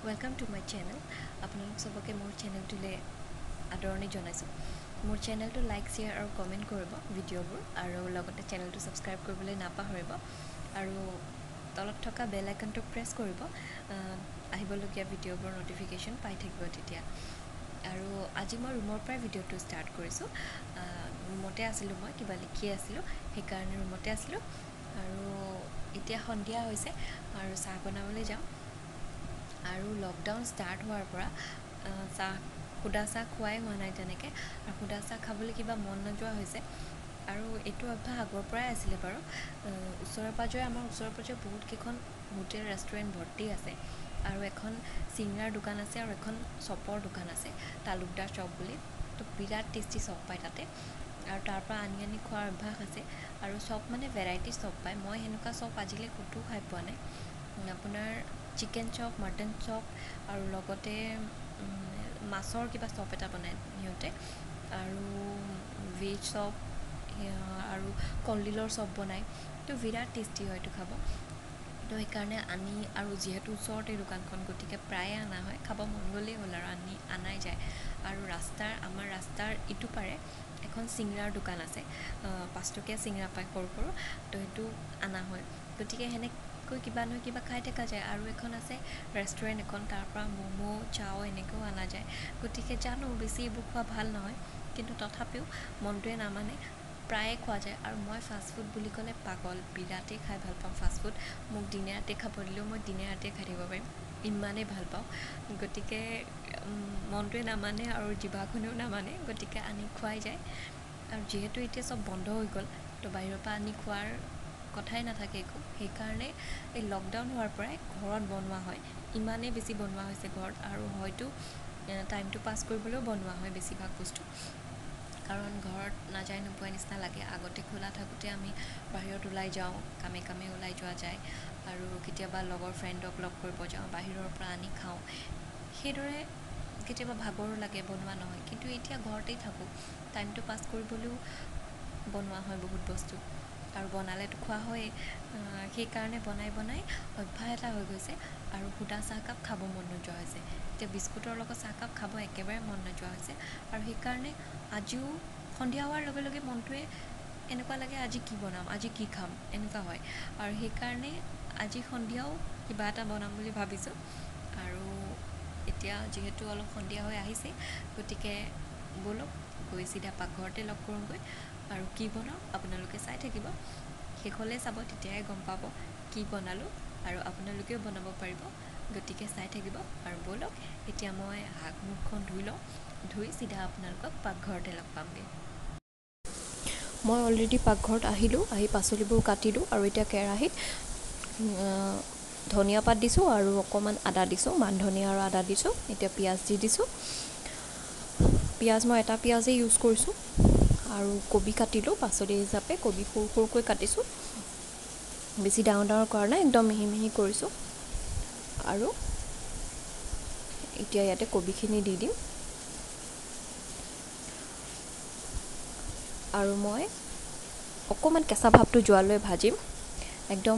Welcome to my channel. আপোনালোক সবকে মোৰ চেনেলটোলৈ আদৰণি জনাইছোঁ। মোৰ চেনেলটো লাইক শ্বেয়াৰ আৰু কমেণ্ট কৰিব ভিডিঅ'বোৰ আৰু লগতে চেনেলটো ছাবস্ক্ৰাইব কৰিবলৈ নাপাহৰিব আৰু তলত থকা বেল আইকনটো প্ৰেছ কৰিব আহিবলগীয়া ভিডিঅ'বোৰ নটিফিকেশ্যন পাই থাকিব তেতিয়া। আৰু আজি মই ৰুমৰ পৰাই ভিডিঅ'টো ষ্টাৰ্ট কৰিছোঁ। ৰুমতে আছিলোঁ, মই কিবা লিখি আছিলোঁ, সেইকাৰণে ৰুমতে আছিলোঁ। আৰু এতিয়া সন্ধিয়া হৈছে আৰু চাহ বনাবলৈ যাওঁ। আৰু লকডাউন ষ্টাৰ্ট হোৱাৰ পৰা সুদা চাহ খোৱাই হোৱা নাই তেনেকৈ, আৰু সুদা চাহ খাবলৈ কিবা মন নোযোৱা হৈছে। আৰু এইটো অভ্যাস আগৰ পৰাই আছিলে বাৰু। আমাৰ ওচৰে পাঁজৰে বহুতকেইখন হোটেল ৰেষ্টুৰেণ্ট ভৰ্তি আছে, আৰু এখন চিংৰাৰ দোকান আছে আৰু এখন চপৰ দোকান আছে, তালুকদাৰ চপ বুলি। তো বিৰাট টেষ্টি চপ পায় তাতে, আৰু তাৰ পৰা আনি খোৱাৰ অভ্যাস আছে। আৰু চপ মানে ভেৰাইটি চপ পায়। মই সেনেকুৱা চপ আজিলৈ ক'তো খাই পোৱা নাই। আপোনাৰ চিকেন চপ, মাটন চপ আৰু লগতে মাছৰ কিবা চপ এটা বনায় সিহঁতে, আৰু ভেজ চপ আৰু কলডিলৰ চপ বনায়। তো বিৰাট টেষ্টি হয় এইটো খাব। তো সেইকাৰণে আৰু যিহেতু ওচৰতে দোকানখন, গতিকে প্ৰায়ে অনা হয়। খাব মন গ'লেই হ'ল আৰু আনাই যায়। আৰু আমাৰ ৰাস্তাৰ ইটো পাৰে এখন চিংৰাৰ দোকান আছে, 5 টকীয়া চিংৰা পায় সৰু সৰু। তো সেইটো অনা হয়, গতিকে সেনেকৈ কিবা নহয় কিবা খাই থকা যায়। আৰু এখন আছে ৰেষ্টুৰেণ্ট এখন, তাৰ পৰা ম'ম' চাও এনেকৈও অনা যায়। গতিকে জানো বেছি এইবোৰ খোৱা ভাল নহয়, কিন্তু তথাপিও মনটোৱে নামানে, প্ৰায়ে খোৱা যায়। আৰু মই ফাষ্টফুড বুলি ক'লে পাগল, বিৰাটেই খাই ভাল পাওঁ ফাষ্টফুড। মোক দিনে ৰাতিয়ে খাব দিলেও মই দিনে ৰাতিয়ে খাই থাকিব পাৰিম, ইমানেই ভাল পাওঁ। গতিকে মনটোৱে নামানে আৰু জিভাখনেও নামানে, গতিকে আনি খোৱাই যায়। আৰু যিহেতু এতিয়া চব বন্ধ হৈ গ'ল, তো বাহিৰৰ পৰা আনি খোৱাৰ কথাই নাথাকে একো। সেইকাৰণে এই লকডাউন হোৱাৰ পৰাই ঘৰত বনোৱা হয়। ইমানেই বেছি বনোৱা হৈছে ঘৰত, আৰু হয়তো টাইমটো পাছ কৰিবলৈও বনোৱা হয় বেছিভাগ বস্তু। কাৰণ ঘৰত নাযায় নোপোৱা নিচিনা লাগে। আগতে খোলা থাকোঁতে আমি বাহিৰত ওলাই যাওঁ, কামে কামে ওলাই যোৱা যায়, আৰু কেতিয়াবা লগৰ ফ্ৰেণ্ডক লগ কৰিব যাওঁ, বাহিৰৰ পৰা আনি খাওঁ। সেইদৰে কেতিয়াবা ভাগৰো লাগে, বনোৱা নহয়। কিন্তু এতিয়া ঘৰতেই থাকোঁ, টাইমটো পাছ কৰিবলৈও বনোৱা হয় বহুত বস্তু, আৰু বনালেতো খোৱা হয়েই। সেইকাৰণে বনাই অভ্যাস এটা হৈ গৈছে। আৰু সুদা চাহকাপ খাব মন নোযোৱা হৈছে। এতিয়া বিস্কুটৰ লগত চাহকাপ খাব একেবাৰে মন নোযোৱা হৈছে। আৰু সেইকাৰণে আজিও সন্ধিয়া হোৱাৰ লগে লগে মনটোৱে এনেকুৱা লাগে, আজি কি বনাম, আজি কি খাম, এনেকুৱা হয়। আৰু সেইকাৰণে আজি সন্ধিয়াও কিবা এটা বনাম বুলি ভাবিছোঁ। আৰু এতিয়া যিহেতু অলপ সন্ধিয়া হৈ আহিছে, গতিকে ব'লক গৈ চিধা পাকঘৰতে লগ কৰোঁগৈ। আৰু কি বনাওঁ আপোনালোকে চাই থাকিব, শেষলৈ চাব, তেতিয়াহে গম পাব কি বনালোঁ। আৰু আপোনালোকেও বনাব পাৰিব, গতিকে চাই থাকিব। আৰু ব'লক এতিয়া মই হাত মুখখন ধুই লওঁ, ধুই চিধা আপোনালোকক পাকঘৰতে লগ পামগৈ। মই অলৰেডি পাকঘৰত আহিলোঁ, আহি পাচলিবোৰ কাটিলোঁ, আৰু এতিয়া কেৰাহীত ধনিয়া পাত দিছোঁ আৰু অকণমান আদা দিছোঁ, মান ধনিয়া আৰু আদা দিছোঁ। এতিয়া পিঁয়াজ দি দিছোঁ। পিঁয়াজ মই এটা পিঁয়াজেই ইউজ কৰিছোঁ। আৰু কবি কাটিলোঁ পাচলি হিচাপে, কবি সৰু সৰুকৈ কাটিছোঁ, বেছি ডাঙৰ ডাঙৰ কৰা নাই, একদম মিহি মিহি কৰিছোঁ। আৰু এতিয়া ইয়াতে কবিখিনি দি দিম। আৰু মই অকণমান কেঁচা ভাৱটো যোৱালৈ ভাজিম। একদম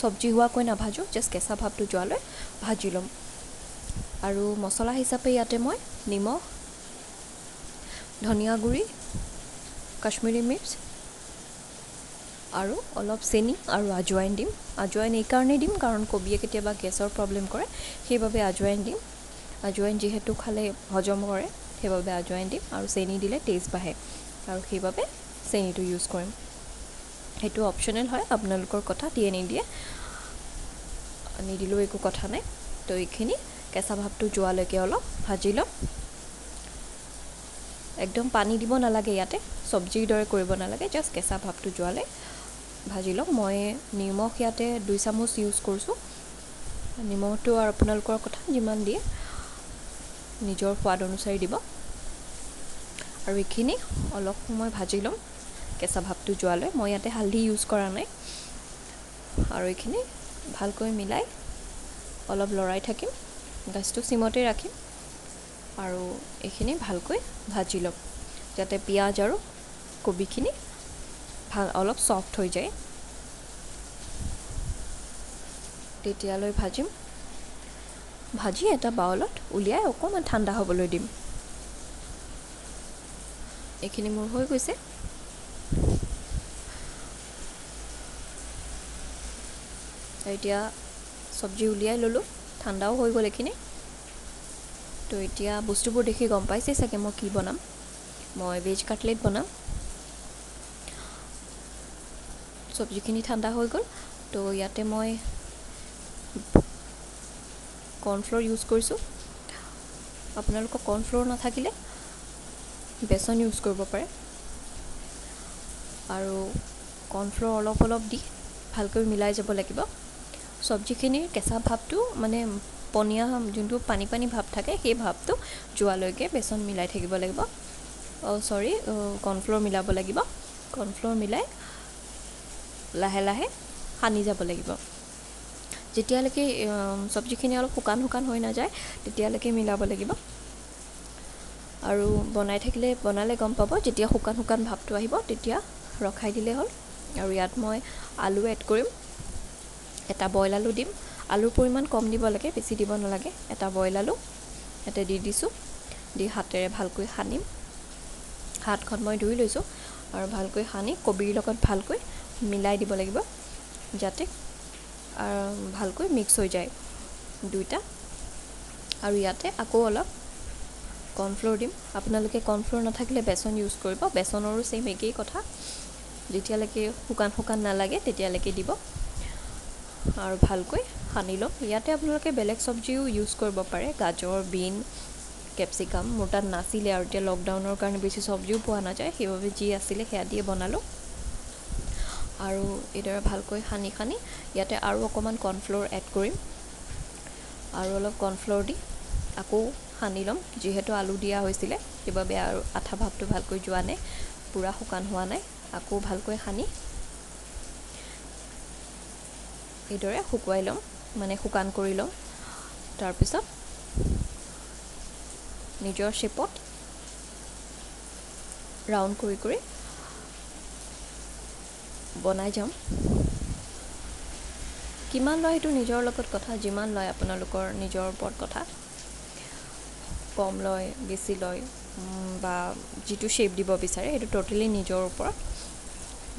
চব্জি হোৱাকৈ নাভাজোঁ, জাষ্ট কেঁচা ভাৱটো যোৱালৈ ভাজি ল'ম। আৰু মছলা হিচাপে ইয়াতে মই নিমখ, ধনিয়া গুড়ি, কাশ্মীৰী মিৰ্চ আৰু অলপ চেনি আৰু আজৱাইন দিম। আজৱাইন এইকাৰণেই দিম কাৰণ কবিয়ে কেতিয়াবা গেছৰ প্ৰব্লেম কৰে, সেইবাবে আজৱাইন দিম। আজৱাইন যিহেতু খালে হজম কৰে, সেইবাবে আজৱাইন দিম। আৰু চেনি দিলে টেষ্ট বাঢ়ে, আৰু সেইবাবে চেনিটো ইউজ কৰিম। সেইটো অপশ্যনেল হয়, আপোনালোকৰ কথা, দিয়ে নিদিয়ে, নিদিলেও একো কথা নাই। তো এইখিনি কেঁচা ভাৱটো যোৱালৈকে অলপ ভাজি ল'ম। একদম পানী দিব নালাগে ইয়াতে, চব্জিৰ দৰে কৰিব নালাগে, জাষ্ট কেঁচা ভাৱটো যোৱালৈ ভাজি ল'ম। মই নিমখ ইয়াতে 2 চামুচ ইউজ কৰিছোঁ। নিমখটো আৰু আপোনালোকৰ কথা, যিমান দিয়ে নিজৰ সোৱাদ অনুচাৰি দিব। আৰু এইখিনি অলপ সময় ভাজি ল'ম কেঁচা ভাৱটো যোৱালৈ। মই ইয়াতে হালধি ইউজ কৰা নাই। আৰু এইখিনি ভালকৈ মিলাই অলপ লৰাই থাকিম, গেছটো চিমতে ৰাখিম। আৰু এইখিনি ভালকৈ ভাজি ল'ম, যাতে পিঁয়াজ আৰু কবিখিনি অলপ ছফ্ট হৈ যায়, তেতিয়ালৈ ভাজিম। ভাজি এটা বাউলত উলিয়াই অকণমান ঠাণ্ডা হ'বলৈ দিম। এইখিনি মোৰ হৈ গৈছে। এতিয়া চব্জি উলিয়াই ল'লোঁ, ঠাণ্ডাও হৈ গ'ল এইখিনি। তো এতিয়া বস্তুবোৰ দেখি গম পাইছে চাগে মই কি বনাম। মই ভেজ কাটলেট বনাম। চব্জিখিনি ঠাণ্ডা হৈ গ'ল। তো ইয়াতে মই কৰ্ণফ্ল'ৰ ইউজ কৰিছোঁ। আপোনালোকৰ কৰ্ণফ্ল'ৰ নাথাকিলে বেচন ইউজ কৰিব পাৰে। আৰু কৰ্ণফ্ল'ৰ অলপ অলপ দি ভালকৈ মিলাই যাব লাগিব। চব্জিখিনিৰ কেঁচা ভাৱটো মানে পনীয়া যোনটো পানী পানী ভাৱ থাকে সেই ভাৱটো যোৱালৈকে বেচন মিলাই থাকিব লাগিব। কৰ্ণফ্ল'ৰ মিলাব লাগিব। কৰ্ণফ্ল'ৰ মিলাই লাহে লাহে সানি যাব লাগিব। যেতিয়ালৈকে চব্জিখিনি অলপ শুকান শুকান হৈ নাযায় তেতিয়ালৈকে মিলাব লাগিব। আৰু বনালে গম পাব যেতিয়া শুকান শুকান ভাৱটো আহিব তেতিয়া ৰখাই দিলেই হ'ল। আৰু ইয়াত মই আলু এড কৰিম। এটা বইল আলু দিম। আলুৰ পৰিমাণ কম দিব লাগে, বেছি দিব নালাগে। এটা বইল আলু ইয়াতে দি দিছোঁ। দি হাতেৰে ভালকৈ সানিম। হাতখন মই ধুই লৈছোঁ আৰু ভালকৈ সানি কবিৰ লগত ভালকৈ মিলাই দিব লাগিব যাতে ভালকৈ মিক্স হৈ যায় দুইটা। আৰু ইয়াতে আকৌ অলপ কৰ্ণফ্ল'ৰ দিম। আপোনালোকে কৰ্ণফ্ল'ৰ নাথাকিলে বেচন ইউজ কৰিব। বেচনৰো ছেইম একেই কথা। যেতিয়ালৈকে শুকান শুকান নালাগে তেতিয়ালৈকে দিব আৰু ভালকৈ সানি ল'ম। ইয়াতে আপোনালোকে বেলেগ চব্জিও ইউজ কৰিব পাৰে, গাজৰ, বিন, কেপচিকাম। মোৰ তাত নাছিলে আৰু এতিয়া লকডাউনৰ কাৰণে বেছি চব্জিও পোৱা নাযায়, সেইবাবে যি আছিলে সেয়া দিয়ে বনালোঁ। আৰু এইদৰে ভালকৈ সানি ইয়াতে আৰু অকণমান কৰ্ণফ্ল'ৰ এড কৰিম। আৰু অলপ কৰ্ণফ্ল'ৰ দি আকৌ সানি ল'ম। যিহেতু আলু দিয়া হৈছিলে সেইবাবে আৰু আঠা ভাৱটো ভালকৈ যোৱা নাই, পূৰা শুকান হোৱা নাই। আকৌ ভালকৈ সানি এইদৰে শুকুৱাই ল'ম, মানে শুকান কৰি ল'ম। তাৰপিছত নিজৰ শ্বেপত ৰাউণ্ড কৰি কৰি বনাই যাম। কিমান লয় সেইটো নিজৰ লগত কথা, যিমান লয় আপোনালোকৰ নিজৰ ওপৰত কথা। কম লয়, বেছি লয় বা যিটো শ্বেপ দিব বিচাৰে সেইটো ট'টেলি নিজৰ ওপৰত।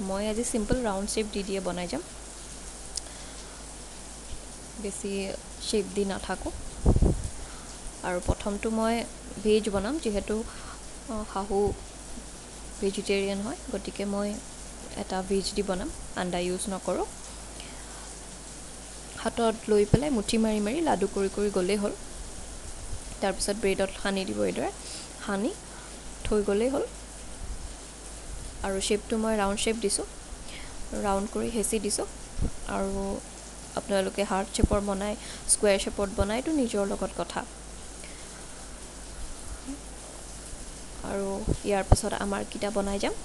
মই আজি চিম্পল ৰাউণ্ড শ্বেপ দি বনাই যাম, বেছি শ্বেপ দি নাথাকোঁ। আৰু প্ৰথমটো মই ভেজ বনাম, যিহেতু শাহু ভেজিটেৰিয়ান হয়, গতিকে মই এটা ভেজ দি বনাম, আন্দা ইউজ নকৰোঁ। হাতত লৈ পেলাই মুঠি মাৰি মাৰি লাডু কৰি কৰি গ'লেই হ'ল। তাৰপিছত ব্ৰেডত সানি দিব, এইদৰে সানি থৈ গ'লেই হ'ল। আৰু শ্বেপটো মই ৰাউণ্ড শ্বেপ দিছোঁ, ৰাউণ্ড কৰি হেঁচি দিছোঁ। আৰু আপোনালোকে হাৰ্ট শ্বেপৰ বনাই, স্কুৱেৰ শ্বেপত বনাই, এইটো নিজৰ লগত কথা। আৰু ইয়াৰ পাছত আমাৰকেইটা বনাই যাম।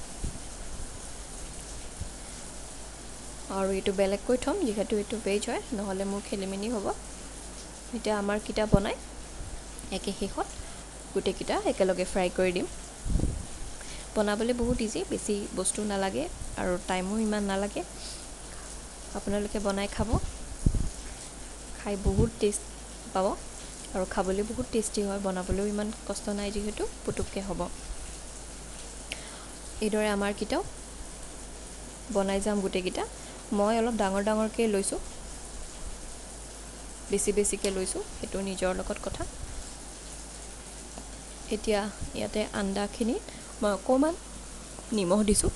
আৰু এইটো বেলেগকৈ থ'ম, যিহেতু এইটো ভেজ হয়, নহ'লে মোৰ খেলিমেলি হ'ব। এতিয়া আমাৰকেইটা বনাই একে শেষত গোটেইকেইটা একেলগে ফ্ৰাই কৰি দিম। বনাবলৈ বহুত ইজি, বেছি বস্তু নালাগে আৰু টাইমো ইমান নালাগে। আপোনালোকে বনাই খাব, খাই বহুত টেষ্ট পাব। আৰু খাবলৈ বহুত টেষ্টি হয়, বনাবলৈও ইমান কষ্ট নাই যিহেতু পুটুককৈ হ'ব। এইদৰে আমাৰকেইটাও বনাই যাম গোটেইকেইটা। মই অলপ ডাঙৰ ডাঙৰকৈ লৈছোঁ, বেছি বেছিকৈ লৈছোঁ, সেইটো নিজৰ লগত কথা। এতিয়া ইয়াতে আন্দাখিনিত মই অকণমান নিমখ দিছোঁ।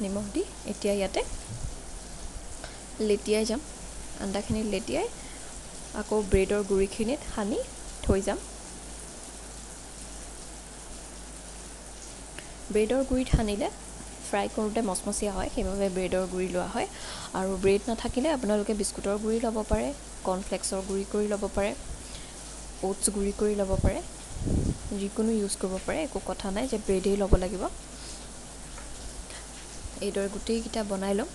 নিমখ দি এতিয়া ইয়াতে লেটিয়াই যাম। আন্দাখিনিত লেটিয়াই আকৌ ব্ৰেডৰ গুড়িখিনিত সানি থৈ যাম। ব্ৰেডৰ গুড়িত সানিলে ফ্ৰাই কৰোঁতে মচমচীয়া হয়, সেইবাবে ব্ৰেডৰ গুড়ি লোৱা হয়। আৰু ব্ৰেড নাথাকিলে আপোনালোকে বিস্কুটৰ গুড়ি ল'ব পাৰে, কৰ্ণফ্লেক্সৰ গুড়ি কৰি ল'ব পাৰে, অ'টছ গুড়ি কৰি ল'ব পাৰে, যিকোনো ইউজ কৰিব পাৰে, একো কথা নাই যে ব্ৰেডেই ল'ব লাগিব। এইদৰে গোটেইকেইটা বনাই ল'ম।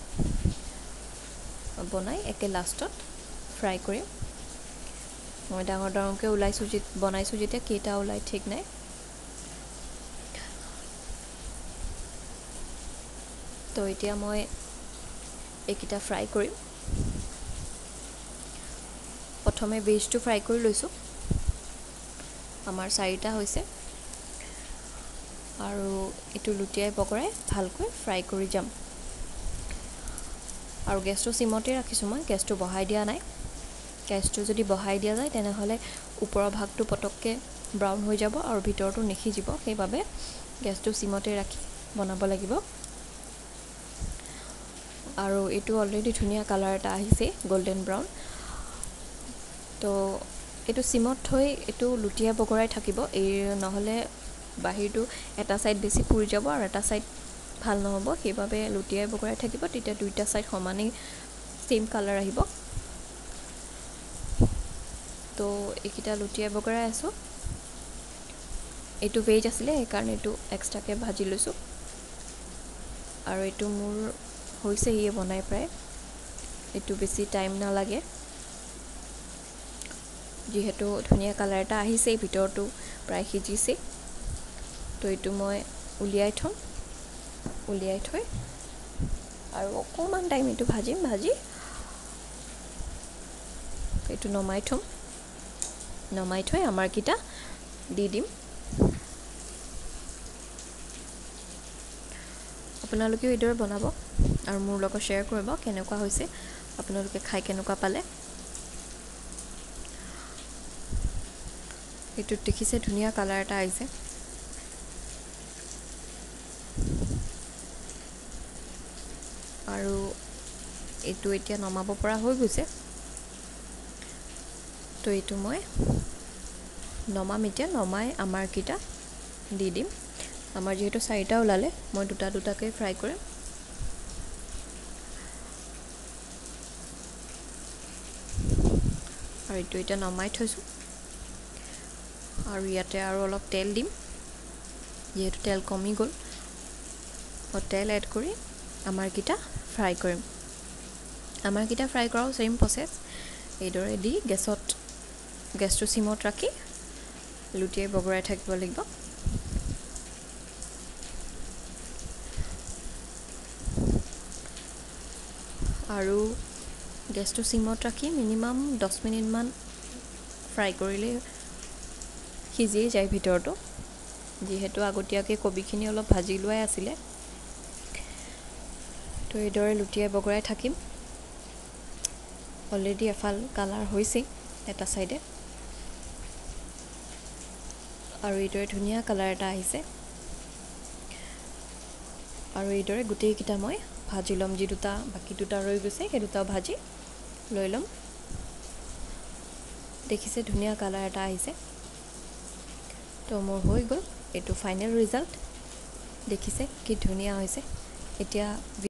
বনাই একে লাষ্টত ফ্ৰাই কৰিম। মই ডাঙৰ ডাঙৰকৈ বনাইছোঁ যেতিয়া কেইটা ওলাই ঠিক নাই। তো এতিয়া মই এইকেইটা ফ্ৰাই কৰিম। প্ৰথমে ভেজটো ফ্ৰাই কৰি লৈছোঁ আমাৰ 4টা হৈছে আৰু এইটো লুটিয়াই বগৰাই ভালকৈ ফ্ৰাই কৰি যাম আৰু গেছটো সিমতে ৰাখিছোঁ মই গেছটো বঢ়াই দিয়া নাই গেছটো যদি বঢ়াই দিয়া যায় তেনেহলে ওপৰৰ ভাগটো পটককে ব্ৰাউন হৈ যাব আৰু ভিতৰটো নিখিজিব সেইবাবে গেছটো সিমতে ৰাখি বনাব লাগিব আৰু এইটো অলৰেডি ধুনীয়া কালাৰ এটা আহিছে গোল্ডেন ব্ৰাউন তো এইটো সিমত থৈ এইটো লুটিয়াই বগৰাই থাকিব এই নহলে বাহিৰটো এটা সাইড বেছি পুৰি যাব আৰু এটা সাইড ভাল নহব সেইবাবে লুটিয়াই বগৰাই থাকিব তেতিয়া দুইটা সাইড সমানে সেম কালাৰ আহিব তো এইকিটা লুটিয়াই বগৰাই আছো এইটো ভেজ আছিলে এই কাৰণে এইটো এক্সট্ৰাকে ভাজি লৈছো আৰু এইটো মোৰ হৈছে ইয়ে বনাই প্ৰায় এইটো বেছি টাইম নালাগে যেহেতু ধুনীয়া কালাৰ এটা আহিছে ভিতৰটো প্ৰায় সিজিছে তো এইটো মই উলিয়াই থৈ আৰু অকমান টাইম এইটো ভাজি এইটো নমাই থৈ আমাৰ কিটা দি দিম আপোনালোকেও এইদৰে বনাব আৰু মোৰ লগত শ্বেয়াৰ কৰিব কেনেকুৱা হৈছে আপোনালোকে খাই কেনেকুৱা পালে এইটো দেখিছে ধুনীয়া কালাৰ এটা আহিছে আৰু এইটো এতিয়া নমাব পৰা হৈ গৈছে তো এইটো মই নমাই আমাৰ কিটা দি দিম আমাৰ যেহেতু 4টা ওলালে মই দুটাকে ফ্ৰাই কৰিম আৰু এইটো এতিয়া নমাই থৈছো আৰু ইয়াতে আৰু অলপ তেল দিম যেহেতু তেল কমি গল মই তেল এড কৰি আমাৰ কিটা ফ্ৰাই কৰিম আমাৰ কিটা ফ্ৰাই কৰাও সেম প্ৰসেস এইদৰে দি গেছটো সিমত ৰাখি লুটিয়াই বগৰাই থাকিব লাগিব আৰু গেছটো সিমত ৰাখি মিনিমাম 10 মিনিট মান ফ্ৰাই কৰিলে সিজি যায় ভিতৰটো যেহেতু আগতীয়াকৈ কবিখিনি অলপ ভাজি লোৱাই আছিলে তো এইদৰে লুটিয়াই বগৰাই থাকিম অলৰেডি এফাল কালাৰ হৈছে এটা সাইডে আৰু এইদৰে ধুনীয়া কালাৰ এটা আহিছে আৰু এইদৰে গোটেই কিটা মই ভাজি লম যি দুটা বাকি দুটা ৰৈ গৈছে সেই দুটাও ভাজি লৈ লম দেখিছে ধুনীয়া কালাৰ এটা আহিছে তো মোৰ হৈ গল এইটো ফাইনেল ৰিজাল্ট দেখিছে কি ধুনীয়া হৈছে এতিয়া